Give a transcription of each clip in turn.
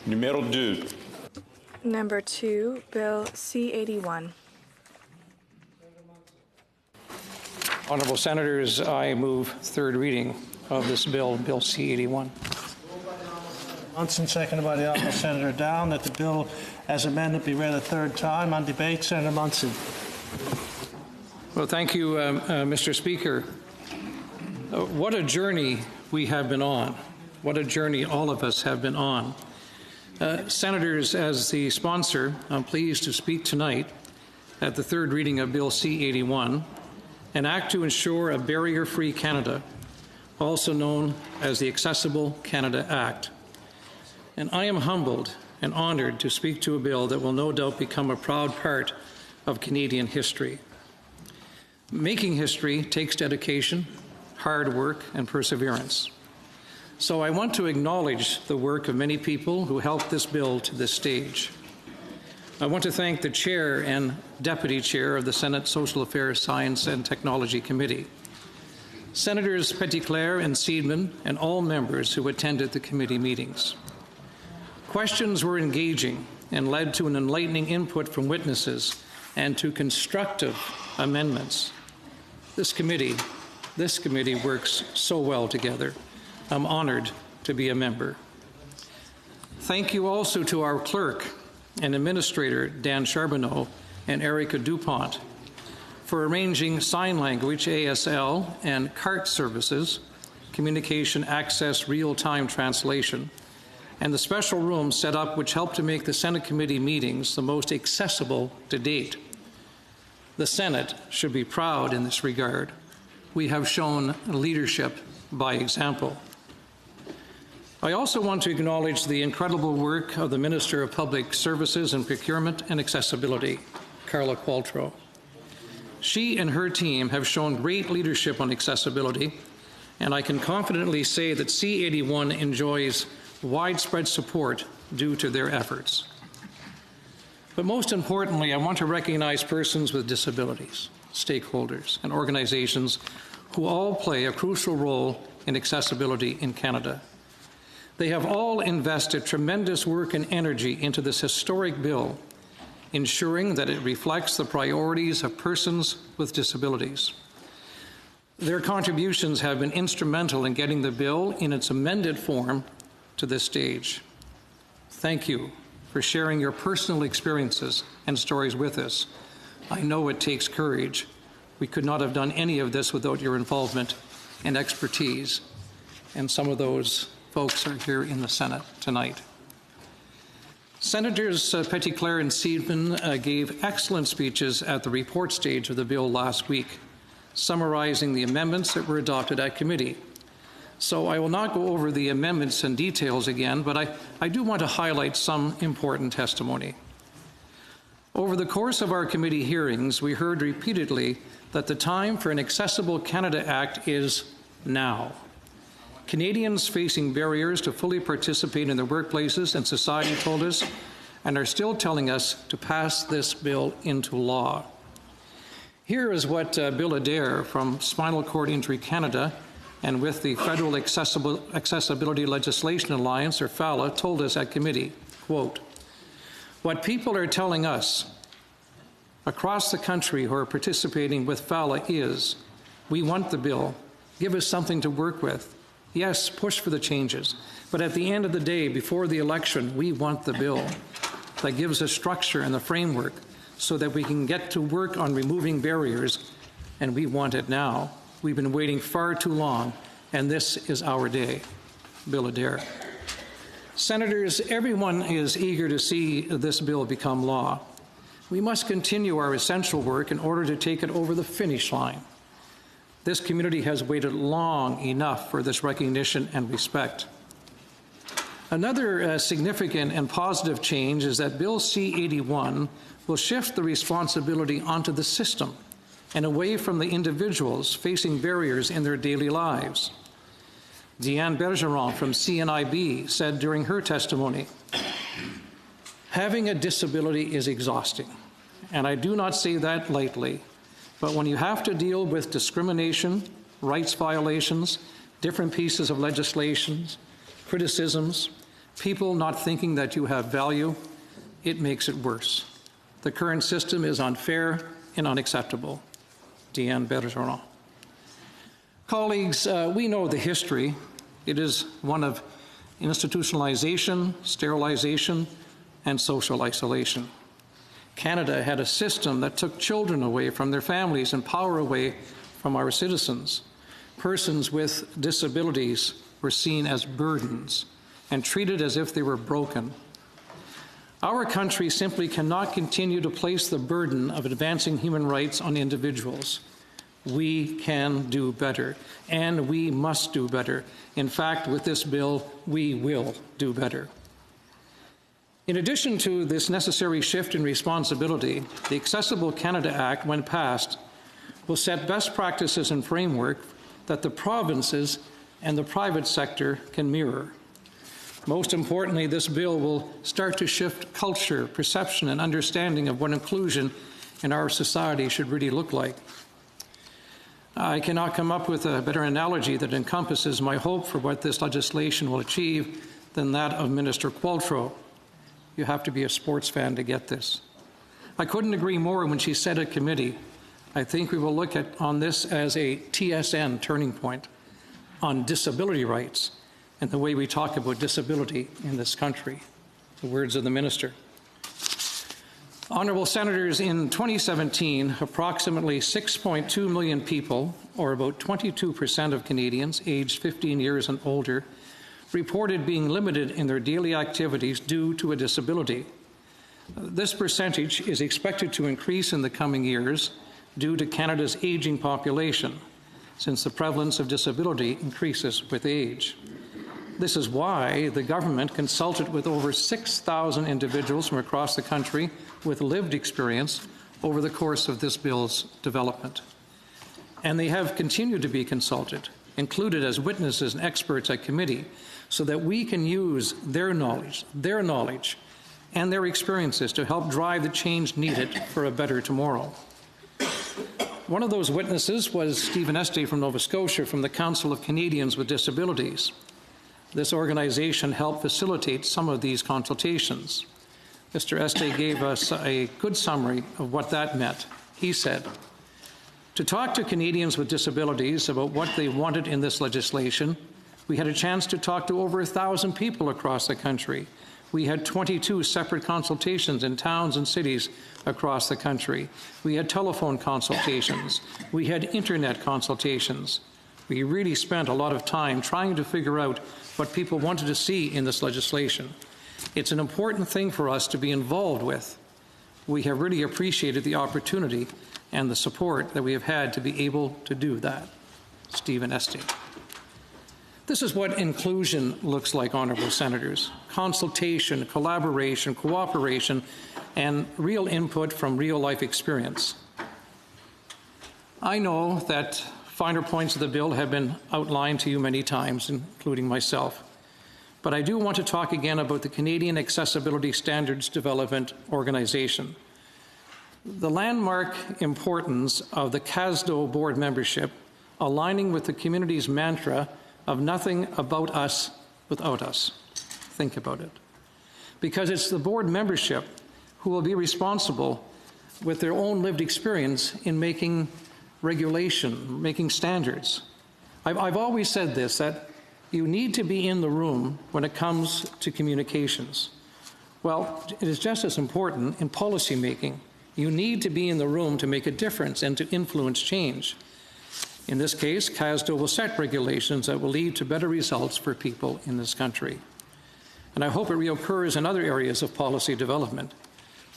Numéro 2. Number 2, Bill C-81. Honourable Senators, I move third reading of this bill, Bill C-81. Munson, seconded by the Honourable Senator Down, that the bill as amended be read a third time. On debate, Senator Munson. Well, thank you, Mr. Speaker. What a journey we have been on. What a journey all of us have been on. Senators, as the sponsor, I'm pleased to speak tonight at the third reading of Bill C-81, an act to ensure a barrier-free Canada, also known as the Accessible Canada Act. And I am humbled and honoured to speak to a bill that will no doubt become a proud part of Canadian history. Making history takes dedication, hard work, and perseverance. So I want to acknowledge the work of many people who helped this bill to this stage. I want to thank the Chair and Deputy Chair of the Senate Social Affairs, Science and Technology Committee, Senators Petitclerc and Seidman, and all members who attended the committee meetings. Questions were engaging and led to an enlightening input from witnesses and to constructive amendments. This committee works so well together. I'm honoured to be a member. Thank you also to our clerk and administrator, Dan Charbonneau, and Erica DuPont, for arranging sign language, ASL, and CART services, communication access real-time translation, and the special room set up which helped to make the Senate committee meetings the most accessible to date. The Senate should be proud in this regard. We have shown leadership by example. I also want to acknowledge the incredible work of the Minister of Public Services and Procurement and Accessibility, Carla Qualtrough. She and her team have shown great leadership on accessibility, and I can confidently say that C-81 enjoys widespread support due to their efforts. But most importantly, I want to recognize persons with disabilities, stakeholders, and organizations who all play a crucial role in accessibility in Canada. They have all invested tremendous work and energy into this historic bill, ensuring that it reflects the priorities of persons with disabilities. Their contributions have been instrumental in getting the bill in its amended form to this stage. Thank you for sharing your personal experiences and stories with us. I know it takes courage. We could not have done any of this without your involvement and expertise, and some of those folks are here in the Senate tonight. Senators Petitclerc and Seidman gave excellent speeches at the report stage of the bill last week, summarizing the amendments that were adopted at committee. So I will not go over the amendments and details again, but I do want to highlight some important testimony. Over the course of our committee hearings, we heard repeatedly that the time for an Accessible Canada Act is now. Canadians facing barriers to fully participate in their workplaces and society told us, and are still telling us, to pass this bill into law. Here is what Bill Adair from Spinal Cord Injury Canada and with the Federal Accessibility Legislation Alliance, or FALA, told us at committee, quote, "What people are telling us across the country who are participating with FALA is, we want the bill, give us something to work with. Yes, push for the changes, but at the end of the day, before the election, we want the bill that gives us structure and the framework so that we can get to work on removing barriers, and we want it now. We've been waiting far too long, and this is our day." Bill Adair. Senators, everyone is eager to see this bill become law. We must continue our essential work in order to take it over the finish line. This community has waited long enough for this recognition and respect. Another significant and positive change is that Bill C-81 will shift the responsibility onto the system and away from the individuals facing barriers in their daily lives. Deanne Bergeron from CNIB said during her testimony, "Having a disability is exhausting, and I do not say that lightly. But when you have to deal with discrimination, rights violations, different pieces of legislation, criticisms, People not thinking that you have value, it makes it worse. The current system is unfair and unacceptable. Diane Bergeron. Colleagues, we know the history. It is one of institutionalization, sterilization, and social isolation. Canada had a system that took children away from their families and power away from our citizens. Persons with disabilities were seen as burdens and treated as if they were broken. Our country simply cannot continue to place the burden of advancing human rights on individuals. We can do better, and we must do better. In fact, with this bill, we will do better. In addition to this necessary shift in responsibility, the Accessible Canada Act, when passed, will set best practices and framework that the provinces and the private sector can mirror. Most importantly, this bill will start to shift culture, perception, and understanding of what inclusion in our society should really look like. I cannot come up with a better analogy that encompasses my hope for what this legislation will achieve than that of Minister Qualtrough. You have to be a sports fan to get this. I couldn't agree more when she said at committee, I think we will look on this as a TSN turning point on disability rights and the way we talk about disability in this country. The words of the minister. Honourable Senators, in 2017, approximately 6.2 million people, or about 22% of Canadians aged 15 years and older, reported being limited in their daily activities due to a disability. This percentage is expected to increase in the coming years due to Canada's aging population, since the prevalence of disability increases with age. This is why the government consulted with over 6,000 individuals from across the country with lived experience over the course of this bill's development. And they have continued to be consulted, included as witnesses and experts at committee, so that we can use their knowledge and their experiences to help drive the change needed for a better tomorrow. One of those witnesses was Stephen Estey from Nova Scotia from the Council of Canadians with Disabilities. This organization helped facilitate some of these consultations. Mr. Estey gave us a good summary of what that meant. He said, to talk to Canadians with disabilities about what they wanted in this legislation, we had a chance to talk to over 1,000 people across the country. We had 22 separate consultations in towns and cities across the country. We had telephone consultations. We had internet consultations. We really spent a lot of time trying to figure out what people wanted to see in this legislation. It's an important thing for us to be involved with. We have really appreciated the opportunity and the support that we have had to be able to do that. Stephen Estey. This is what inclusion looks like, Honourable Senators. Consultation, collaboration, cooperation, and real input from real-life experience. I know that finer points of the bill have been outlined to you many times, including myself. But I do want to talk again about the Canadian Accessibility Standards Development Organization. The landmark importance of the CASDO board membership aligning with the community's mantra of nothing about us without us. Think about it. Because it's the board membership who will be responsible with their own lived experience in making regulation, making standards. I've always said this, that you need to be in the room when it comes to communications. Well, it is just as important in policy making. You need to be in the room to make a difference and to influence change. In this case, CASDO will set regulations that will lead to better results for people in this country. And I hope it reoccurs in other areas of policy development.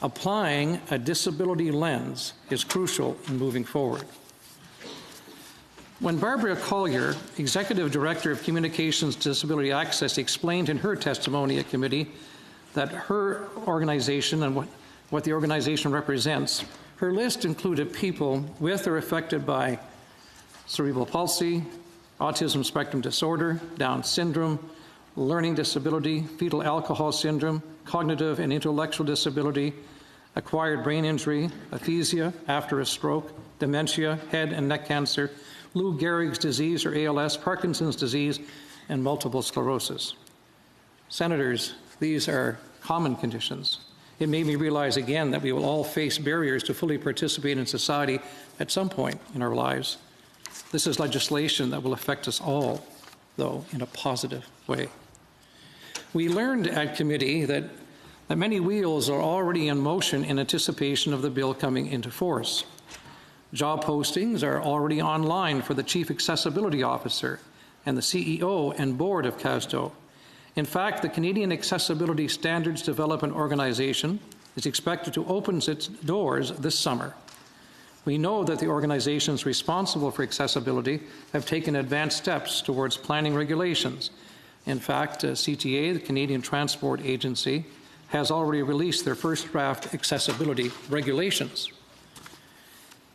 Applying a disability lens is crucial in moving forward. When Barbara Collier, Executive Director of Communications Disability Access, explained in her testimony at committee that her organization and what the organization represents, her list included people with or affected by cerebral palsy, autism spectrum disorder, Down syndrome, learning disability, fetal alcohol syndrome, cognitive and intellectual disability, acquired brain injury, aphasia after a stroke, dementia, head and neck cancer, Lou Gehrig's disease or ALS, Parkinson's disease, and multiple sclerosis. Senators, these are common conditions. It made me realize again that we will all face barriers to fully participate in society at some point in our lives. This is legislation that will affect us all, though, in a positive way. We learned at committee that many wheels are already in motion in anticipation of the bill coming into force. Job postings are already online for the Chief Accessibility Officer and the CEO and board of CASDO. In fact, the Canadian Accessibility Standards Development Organization is expected to open its doors this summer. We know that the organizations responsible for accessibility have taken advanced steps towards planning regulations. In fact, CTA, the Canadian Transport Agency, has already released their first draft accessibility regulations.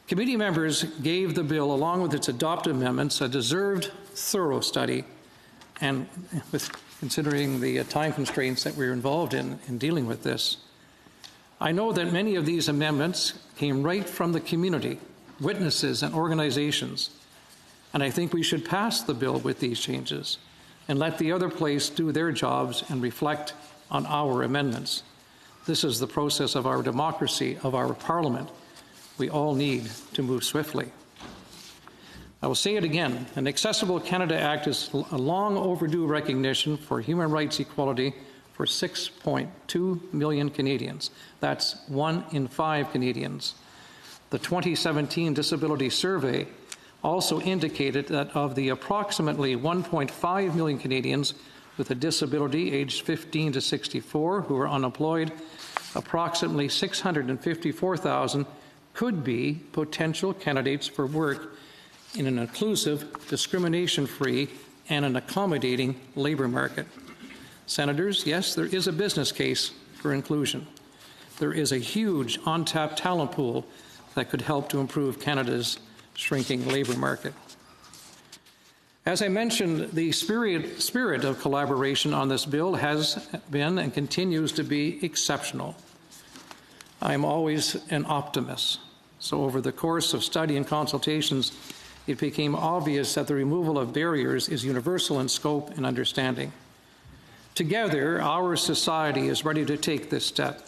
Committee members gave the bill, along with its adopted amendments, a deserved, thorough study, and with considering the time constraints that we're involved in dealing with this. I know that many of these amendments came right from the community, witnesses and organizations, and I think we should pass the bill with these changes and let the other place do their jobs and reflect on our amendments. This is the process of our democracy, of our parliament. We all need to move swiftly. I will say it again, an Accessible Canada Act is a long overdue recognition for human rights equality for 6.2 million Canadians. That's 1 in 5 Canadians. The 2017 Disability Survey also indicated that of the approximately 1.5 million Canadians with a disability aged 15 to 64 who are unemployed, approximately 654,000 could be potential candidates for work in an inclusive, discrimination-free, and an accommodating labor market. Senators, yes, there is a business case for inclusion. There is a huge untapped talent pool that could help to improve Canada's shrinking labor market. As I mentioned, the spirit of collaboration on this bill has been and continues to be exceptional. I am always an optimist. So over the course of study and consultations, it became obvious that the removal of barriers is universal in scope and understanding. Together, our society is ready to take this step,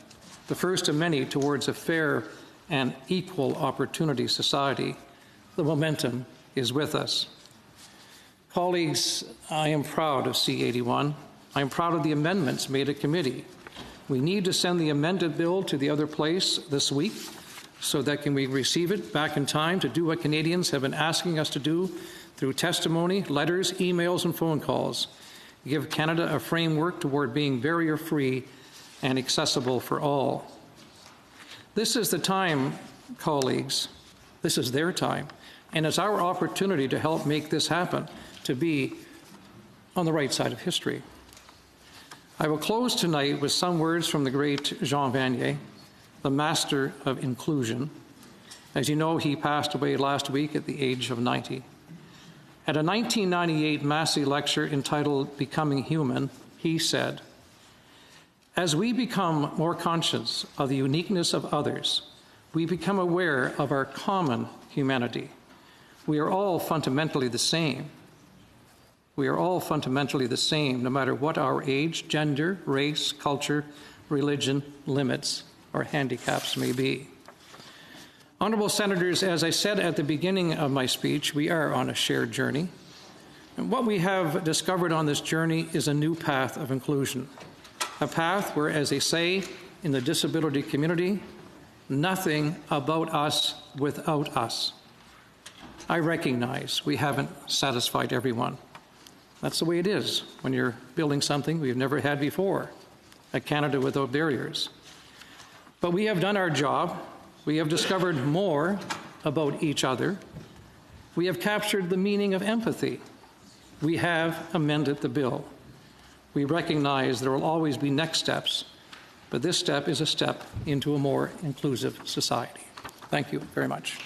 the first of many towards a fair and equal opportunity society. The momentum is with us. Colleagues, I am proud of C-81. I am proud of the amendments made at committee. We need to send the amended bill to the other place this week so that we can receive it back in time to do what Canadians have been asking us to do through testimony, letters, emails, and phone calls. Give Canada a framework toward being barrier-free and accessible for all. This is the time, colleagues. This is their time. And it's our opportunity to help make this happen, to be on the right side of history. I will close tonight with some words from the great Jean Vanier, the master of inclusion. As you know, he passed away last week at the age of 90. At a 1998 Massey lecture entitled Becoming Human, he said, "As we become more conscious of the uniqueness of others, we become aware of our common humanity. We are all fundamentally the same. We are all fundamentally the same, no matter what our age, gender, race, culture, religion, limits, or handicaps may be." Honourable Senators, as I said at the beginning of my speech, we are on a shared journey. And what we have discovered on this journey is a new path of inclusion, a path where, as they say in the disability community, nothing about us without us. I recognize we haven't satisfied everyone. That's the way it is when you're building something we've never had before, a Canada without barriers. But we have done our job. We have discovered more about each other. We have captured the meaning of empathy. We have amended the bill. We recognize there will always be next steps, but this step is a step into a more inclusive society. Thank you very much.